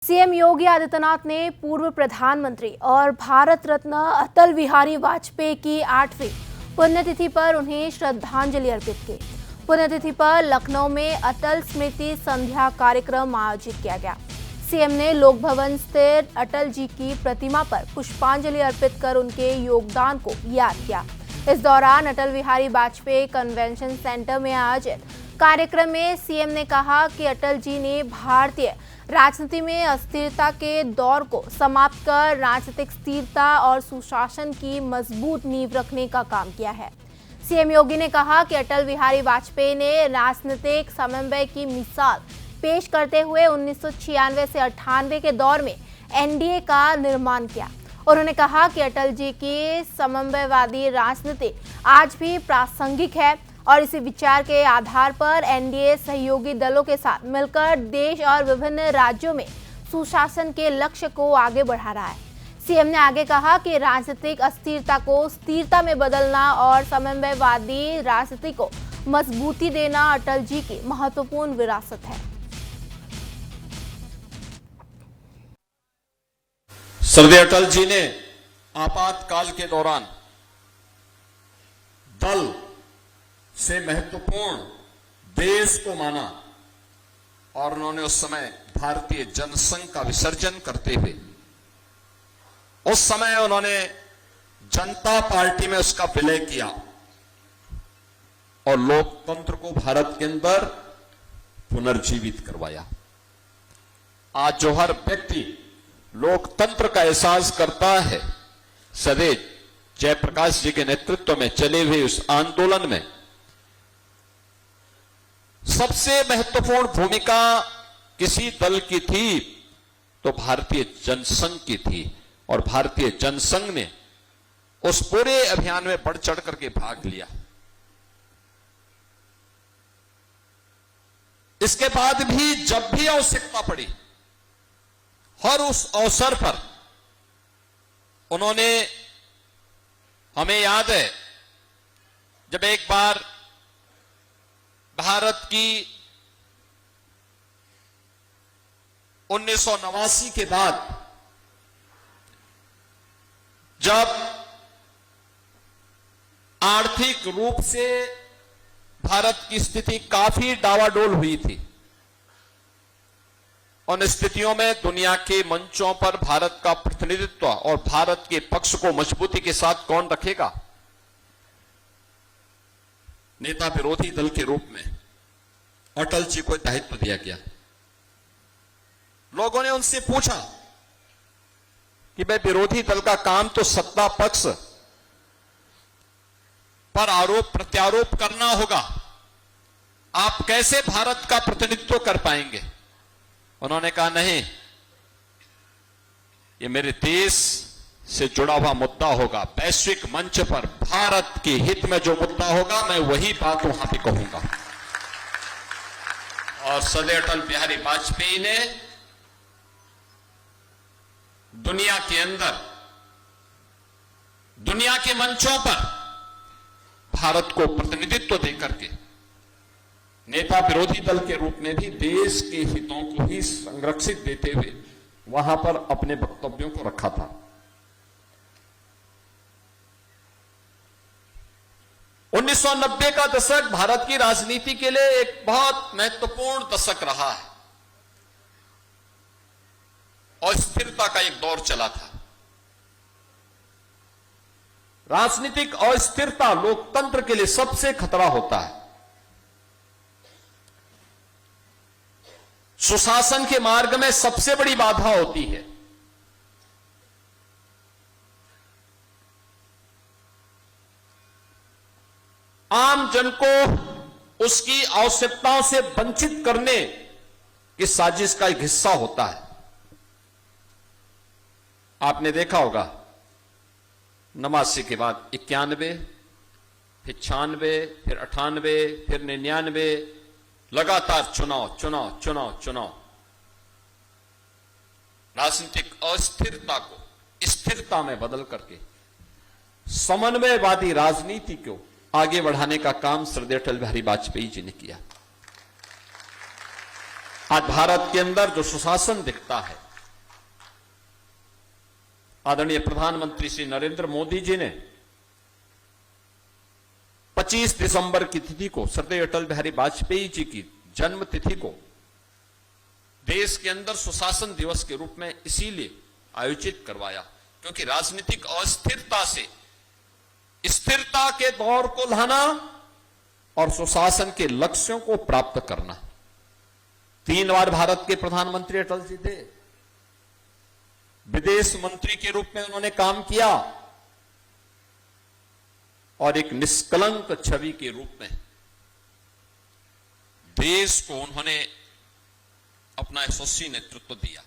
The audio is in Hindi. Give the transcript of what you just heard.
सीएम योगी आदित्यनाथ ने पूर्व प्रधानमंत्री और भारत रत्न अटल बिहारी वाजपेयी की 8वीं पुण्यतिथि पर उन्हें श्रद्धांजलि अर्पित की। पुण्यतिथि पर लखनऊ में अटल स्मृति संध्या कार्यक्रम आयोजित किया गया। सीएम ने लोक भवन स्थित अटल जी की प्रतिमा पर पुष्पांजलि अर्पित कर उनके योगदान को याद किया। इस दौरान अटल बिहारी वाजपेयी कन्वेंशन सेंटर में आयोजित कार्यक्रम में सीएम ने कहा कि अटल जी ने भारतीय राजनीति में अस्थिरता के दौर को समाप्त कर राजनीतिक स्थिरता और सुशासन की मजबूत नींव रखने का काम किया है। सीएम योगी ने कहा कि अटल बिहारी वाजपेयी ने राजनीतिक समन्वय की मिसाल पेश करते हुए 1996 से 98 के दौर में एनडीए का निर्माण किया। उन्होंने कहा कि अटल जी की समन्वयवादी राजनीति आज भी प्रासंगिक है और इसी विचार के आधार पर एनडीए सहयोगी दलों के साथ मिलकर देश और विभिन्न राज्यों में सुशासन के लक्ष्य को आगे बढ़ा रहा है। सीएम ने आगे कहा कि राजनीतिक अस्थिरता को स्थिरता में बदलना और समन्वयवादी राजनीति को मजबूती देना अटल जी की महत्वपूर्ण विरासत है। सरदार अटल जी ने आपातकाल के दौरान दल से महत्वपूर्ण देश को माना और उन्होंने उस समय भारतीय जनसंघ का विसर्जन करते हुए उस समय उन्होंने जनता पार्टी में उसका विलय किया और लोकतंत्र को भारत के अंदर पुनर्जीवित करवाया। आज जो हर व्यक्ति लोकतंत्र का एहसास करता है, सदैव जयप्रकाश जी के नेतृत्व में चले हुए उस आंदोलन में सबसे महत्वपूर्ण भूमिका किसी दल की थी तो भारतीय जनसंघ की थी और भारतीय जनसंघ ने उस पूरे अभियान में बढ़ चढ़ करके भाग लिया। इसके बाद भी जब भी आवश्यकता पड़ी हर उस अवसर पर उन्होंने, हमें याद है जब एक बार भारत की 1989 के बाद जब आर्थिक रूप से भारत की स्थिति काफी डावाडोल हुई थी, उन स्थितियों में दुनिया के मंचों पर भारत का प्रतिनिधित्व और भारत के पक्ष को मजबूती के साथ कौन रखेगा? नेता विरोधी दल के रूप में अटल जी को दायित्व दिया गया। लोगों ने उनसे पूछा कि भाई विरोधी दल का काम तो सत्ता पक्ष पर आरोप प्रत्यारोप करना होगा, आप कैसे भारत का प्रतिनिधित्व कर पाएंगे? उन्होंने कहा नहीं, ये मेरे देश से जुड़ा हुआ मुद्दा होगा, वैश्विक मंच पर भारत के हित में जो मुद्दा होगा मैं वही बात वहां पे कहूंगा। और सरदार अटल बिहारी वाजपेयी ने दुनिया के अंदर, दुनिया के मंचों पर भारत को प्रतिनिधित्व देकर के नेता विरोधी दल के रूप में भी देश के हितों को ही संरक्षित देते हुए वहां पर अपने वक्तव्यों को रखा था। 1990 का दशक भारत की राजनीति के लिए एक बहुत महत्वपूर्ण दशक रहा है और स्थिरता का एक दौर चला था। राजनीतिक अस्थिरता लोकतंत्र के लिए सबसे खतरा होता है। सुशासन के मार्ग में सबसे बड़ी बाधा होती है। आम जन को उसकी आवश्यकताओं से वंचित करने की साजिश का एक हिस्सा होता है। आपने देखा होगा 89 के बाद 91, फिर 96, फिर 98, फिर 99, लगातार चुनाव चुनाव चुनाव चुनाव। राजनीतिक अस्थिरता को स्थिरता में बदल करके समन्वयवादी राजनीति को आगे बढ़ाने का काम सरदार अटल बिहारी वाजपेयी जी ने किया। आज भारत के अंदर जो सुशासन दिखता है आदरणीय प्रधानमंत्री श्री नरेंद्र मोदी जी ने 25 दिसंबर की तिथि को श्रद्धेय अटल बिहारी वाजपेयी जी की जन्म तिथि को देश के अंदर सुशासन दिवस के रूप में इसीलिए आयोजित करवाया, क्योंकि राजनीतिक अस्थिरता से स्थिरता के दौर को लाना और सुशासन के लक्ष्यों को प्राप्त करना। 3 बार भारत के प्रधानमंत्री अटल जी थे, विदेश मंत्री के रूप में उन्होंने काम किया और एक निष्कलंक छवि के रूप में देश को उन्होंने अपना यशस्वी नेतृत्व दिया।